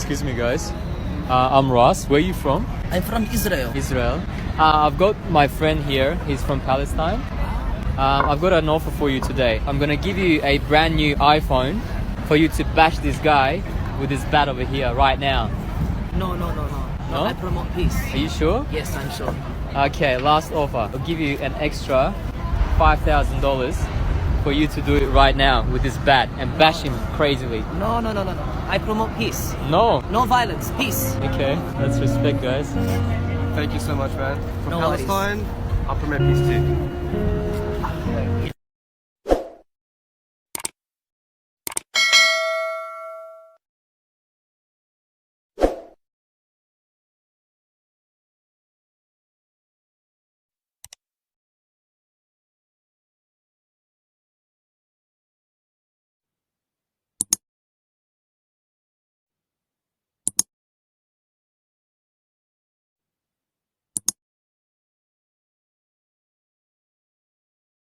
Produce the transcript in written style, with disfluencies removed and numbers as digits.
Excuse me, guys. I'm Ross. Where are you from? I'm from Israel. Israel. I've got my friend here. He's from Palestine. I've got an offer for you today. I'm gonna give you a brand new iPhone for you to bash this guy with this bat over here right now. No. No? I promote peace. Are you sure? Yes, I'm sure. Okay, last offer. I'll give you an extra $5,000 for you to do it right now with this bat and bash him crazily. No. I promote peace. No. No violence. Peace. Okay, that's respect, guys. Thank you so much, man. From No worries. Palestine, I'll promote peace too.